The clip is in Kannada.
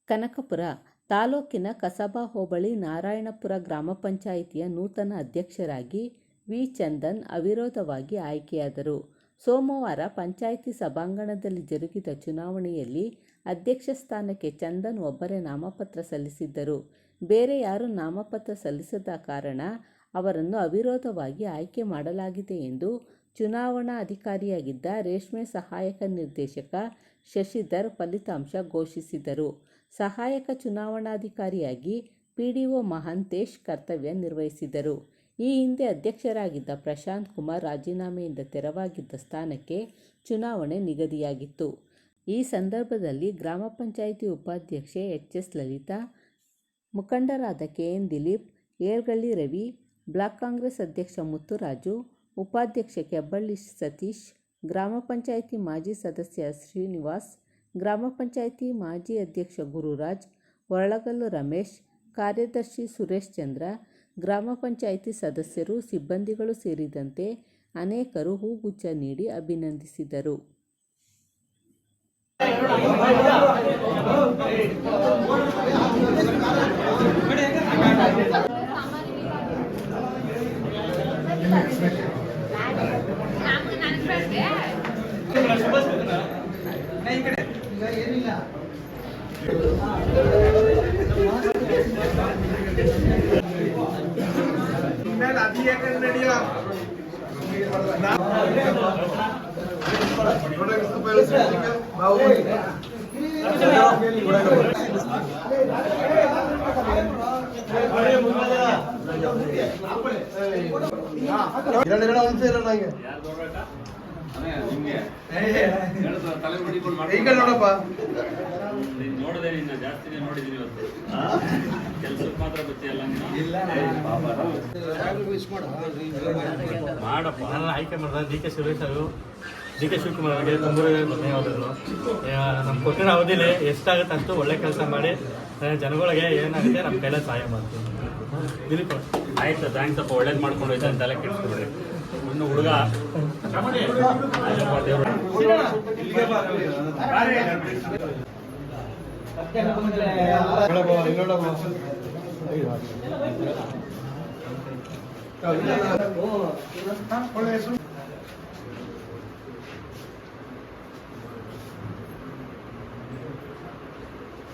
ಕನಕಪುರ ತಾಲೂಕಿನ ಕಸಬಾ ಹೋಬಳಿ ನಾರಾಯಣಪುರ ಗ್ರಾಮ ಪಂಚಾಯಿತಿಯ ನೂತನ ಅಧ್ಯಕ್ಷರಾಗಿ ವಿ. ಚಂದನ್ ಅವಿರೋಧವಾಗಿ ಆಯ್ಕೆಯಾದರು. ಸೋಮವಾರ ಪಂಚಾಯಿತಿ ಸಭಾಂಗಣದಲ್ಲಿ ಜರುಗಿದ ಚುನಾವಣೆಯಲ್ಲಿ ಅಧ್ಯಕ್ಷ ಸ್ಥಾನಕ್ಕೆ ಚಂದನ್ ಒಬ್ಬರೇ ನಾಮಪತ್ರ ಸಲ್ಲಿಸಿದ್ದರು. ಬೇರೆ ಯಾರೂ ನಾಮಪತ್ರ ಸಲ್ಲಿಸದ ಕಾರಣ ಅವರನ್ನು ಅವಿರೋಧವಾಗಿ ಆಯ್ಕೆ ಮಾಡಲಾಗಿದೆ ಎಂದು ಚುನಾವಣಾ ಅಧಿಕಾರಿಯಾಗಿದ್ದ ರೇಷ್ಮೆ ಸಹಾಯಕ ನಿರ್ದೇಶಕ ಶಶಿಧರ್ ಫಲಿತಾಂಶ ಘೋಷಿಸಿದರು. ಸಹಾಯಕ ಚುನಾವಣಾಧಿಕಾರಿಯಾಗಿ ಪಿಡಿಒ ಮಹಾಂತೇಶ್ ಕರ್ತವ್ಯ ನಿರ್ವಹಿಸಿದರು. ಈ ಹಿಂದೆ ಅಧ್ಯಕ್ಷರಾಗಿದ್ದ ಪ್ರಶಾಂತ್ ಕುಮಾರ್ ರಾಜೀನಾಮೆಯಿಂದ ತೆರವಾಗಿದ್ದ ಸ್ಥಾನಕ್ಕೆ ಚುನಾವಣೆ ನಿಗದಿಯಾಗಿತ್ತು. ಈ ಸಂದರ್ಭದಲ್ಲಿ ಗ್ರಾಮ ಪಂಚಾಯಿತಿ ಉಪಾಧ್ಯಕ್ಷೆ ಎಚ್. ಎಸ್. ಲಲಿತಾ, ಮುಖಂಡರಾದ K. N. Dileep, Airgalli Ravi, block Congress ಅಧ್ಯಕ್ಷ ಮುತ್ತುರಾಜು, ಉಪಾಧ್ಯಕ್ಷ ಕೆಬ್ಬಳ್ಳಿ ಸತೀಶ್, ಗ್ರಾಮ ಪಂಚಾಯಿತಿ ಮಾಜಿ ಸದಸ್ಯ ಶ್ರೀನಿವಾಸ್, ಗ್ರಾಮ ಪಂಚಾಯಿತಿ ಮಾಜಿ ಅಧ್ಯಕ್ಷ ಗುರುರಾಜ್, ಹೊರಳಗಲ್ಲು ರಮೇಶ್, ಕಾರ್ಯದರ್ಶಿ ಸುರೇಶ್ ಚಂದ್ರ, ಗ್ರಾಮ ಪಂಚಾಯಿತಿ ಸದಸ್ಯರು, ಸಿಬ್ಬಂದಿಗಳು ಸೇರಿದಂತೆ ಅನೇಕರು ಹೂಗುಚ್ಛ ನೀಡಿ ಅಭಿನಂದಿಸಿದರು. ನೋಡದೆ ನಿನ್ನ ಜಾಸ್ತಿನೇ ನೋಡಿದೀನಿ ಇವತ್ತು. ಕೆಲ್ಸಕ್ಕೆ ಮಾತ್ರ ಬಚ್ಚಿಯಲ್ಲ ಮಾಡಪ್ಪ. ನನ್ನ ಆಯ್ಕೆ ಮಾಡಿದ ಡಿ ಕೆ ಶಿವಕುಮಾರ್ ಅವರಿಗೆ ತುಂಬ ಧನ್ಯವಾದಗಳು. ನಮ್ಮ ಕೊಟ್ಟಿರೋ ಅವಧಿಲಿ ಎಷ್ಟಾಗುತ್ತೆ ಅಷ್ಟು ಒಳ್ಳೆ ಕೆಲಸ ಮಾಡಿ ಜನಗಳಿಗೆ ಏನಾಗುತ್ತೆ ನಮ್ಮ ಕೈಲ ಸಹಾಯ ಮಾಡ್ತೀವಿ. ದಿಲೀಪ್ ಆಯ್ತು, ಥ್ಯಾಂಕ್ಸ್ ಅಪ್ಪ. ಒಳ್ಳೇದು ಮಾಡ್ಕೊಂಡು ಹೋಯ್ತು ಅಂತ ತಲೆ ಕೆಡಿಸ್ಕೊಬೇಡಿ. ಇನ್ನು ಹುಡುಗ ಒಳ್ಳೆ